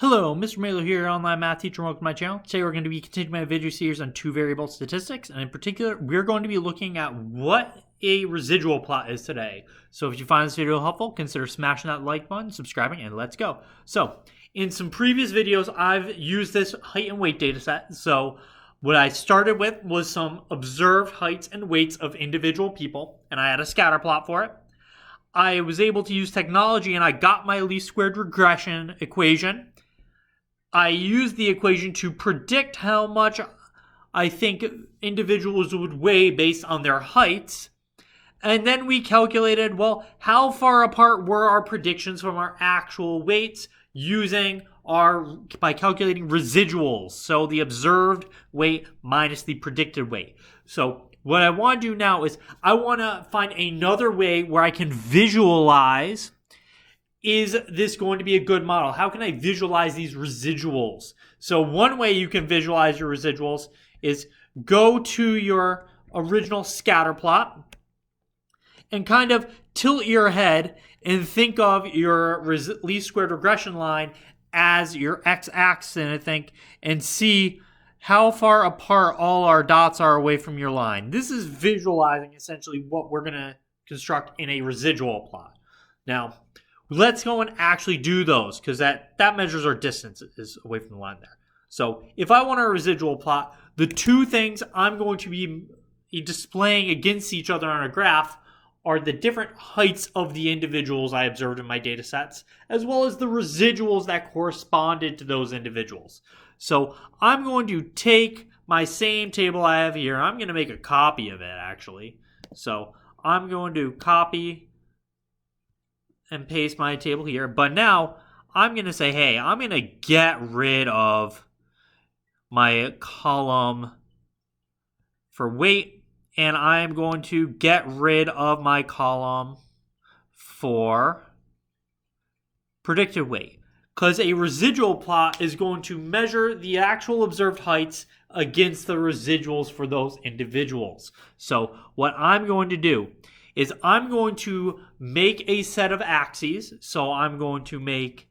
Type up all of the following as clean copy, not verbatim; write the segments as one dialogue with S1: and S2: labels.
S1: Hello, Mr. Mailer here, online math teacher. Welcome to my channel. Today we're going to be continuing my video series on two variable statistics, and in particular, we're going to be looking at what a residual plot is today. So if you find this video helpful, consider smashing that like button, subscribing, and let's go. So in some previous videos, I've used this height and weight data set. So what I started with was some observed heights and weights of individual people, and I had a scatter plot for it. I was able to use technology, and I got my least squared regression equation. I used the equation to predict how much I think individuals would weigh based on their heights. And then we calculated, well, how far apart were our predictions from our actual weights by calculating residuals. So the observed weight minus the predicted weight. So what I want to do now is I want to find another way where I can visualize, is this going to be a good model? How can I visualize these residuals? So one way you can visualize your residuals is go to your original scatter plot and kind of tilt your head and think of your least squared regression line as your x-axis, and see how far apart all our dots are away from your line. This is visualizing essentially what we're going to construct in a residual plot. Now, let's go and actually do those, because that measures our distances away from the line there. So if I want a residual plot, the two things I'm going to be displaying against each other on a graph are the different heights of the individuals I observed in my data sets, as well as the residuals that corresponded to those individuals. So I'm going to take my same table I have here. I'm going to make a copy of it, actually. So I'm going to copy and paste my table here. But now I'm going to say, hey, I'm going to get rid of my column for weight, and I'm going to get rid of my column for predicted weight. Because a residual plot is going to measure the actual observed heights against the residuals for those individuals. So what I'm going to do is I'm going to make a set of axes. So I'm going to make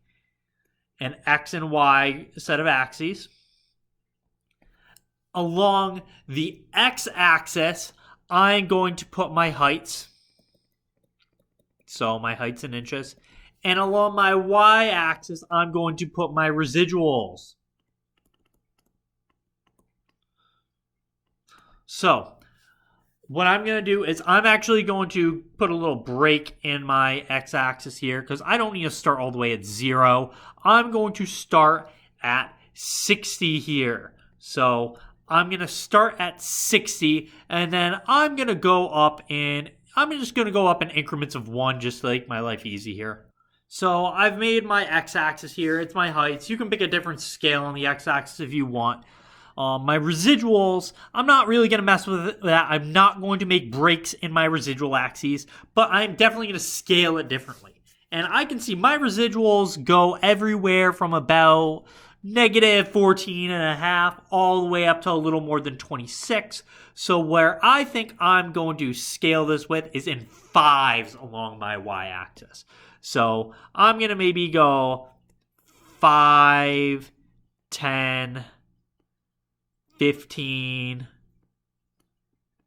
S1: an X and Y set of axes. Along the X-axis, I'm going to put my heights. So my heights in inches. And along my Y-axis, I'm going to put my residuals. So what I'm going to do is I'm actually going to put a little break in my x-axis here, because I don't need to start all the way at 0. I'm going to start at 60 here. So I'm going to start at 60, and then I'm just going to go up in increments of 1, just to make my life easy here. So I've made my x-axis here. It's my heights. You can pick a different scale on the x-axis if you want. My residuals, I'm not really going to mess with that. I'm not going to make breaks in my residual axes, but I'm definitely going to scale it differently. And I can see my residuals go everywhere from about -14.5 all the way up to a little more than 26. So where I think I'm going to scale this with is in 5s along my y-axis. So I'm going to maybe go 5, 10, 15,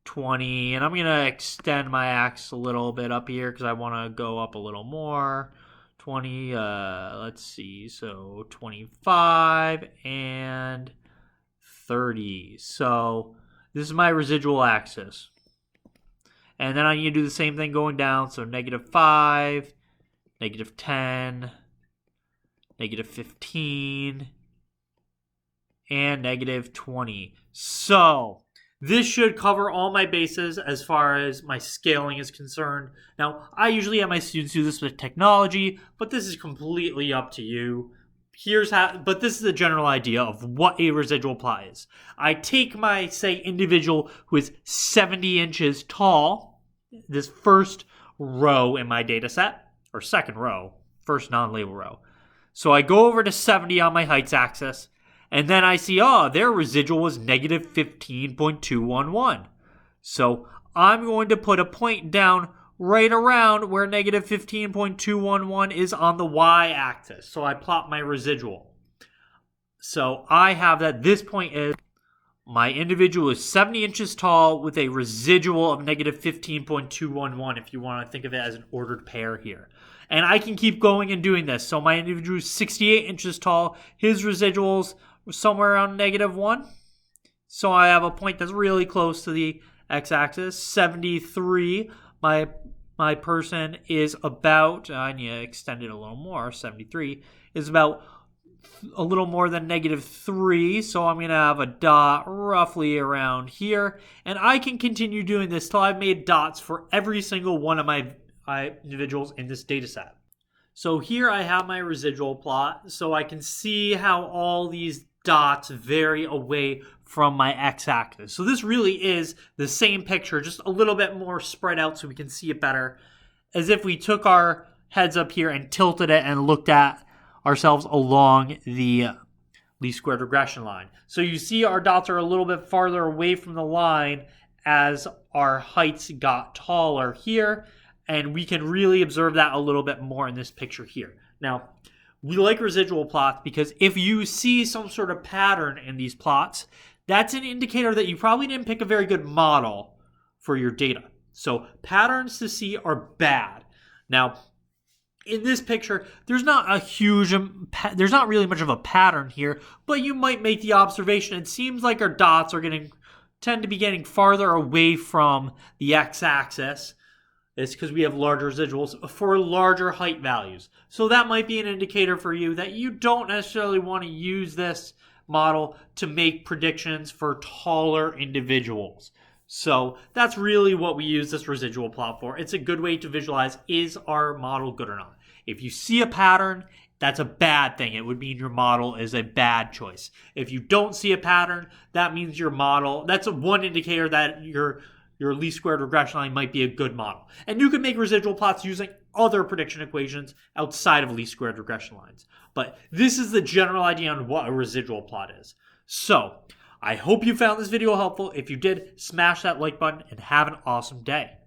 S1: 20, and I'm going to extend my axis a little bit up here because I want to go up a little more. 20, let's see, so 25 and 30. So this is my residual axis. And then I need to do the same thing going down, so -5, -10, -15, and -20. So this should cover all my bases as far as my scaling is concerned. Now, I usually have my students do this with technology, but this is completely up to you. But this is a general idea of what a residual plot is. I take my, say, individual who is 70 inches tall, this first row in my data set, or second row, first non-label row. So I go over to 70 on my heights axis, and then I see, their residual was -15.211. So I'm going to put a point down right around where negative 15.211 is on the y-axis. So I plot my residual. So I have that this point is my individual is 70 inches tall with a residual of negative 15.211 if you want to think of it as an ordered pair here. And I can keep going and doing this. So my individual is 68 inches tall. His residuals were somewhere around negative 1. So I have a point that's really close to the x-axis. 73, my person is about, I need to extend it a little more, 73 is about a little more than negative 3, so I'm going to have a dot roughly around here, and I can continue doing this till I've made dots for every single one of my individuals in this data set. So here I have my residual plot, so I can see how all these dots vary away from my x-axis. So this really is the same picture, just a little bit more spread out so we can see it better, as if we took our heads up here and tilted it and looked at ourselves along the least squared regression line. So you see our dots are a little bit farther away from the line as our heights got taller here, and we can really observe that a little bit more in this picture here. Now, we like residual plots because if you see some sort of pattern in these plots, that's an indicator that you probably didn't pick a very good model for your data. So patterns to see are bad. Now, in this picture, there's not really much of a pattern here, but you might make the observation. It seems like our dots are tend to be getting farther away from the x-axis. It's because we have larger residuals for larger height values. So that might be an indicator for you that you don't necessarily want to use this model to make predictions for taller individuals. So that's really what we use this residual plot for. It's a good way to visualize, is our model good or not? If you see a pattern, that's a bad thing. It would mean your model is a bad choice. If you don't see a pattern, that means your model, that's one indicator that your least squared regression line might be a good model. And you can make residual plots using other prediction equations outside of least squared regression lines. But this is the general idea on what a residual plot is. So, I hope you found this video helpful. If you did, smash that like button and have an awesome day.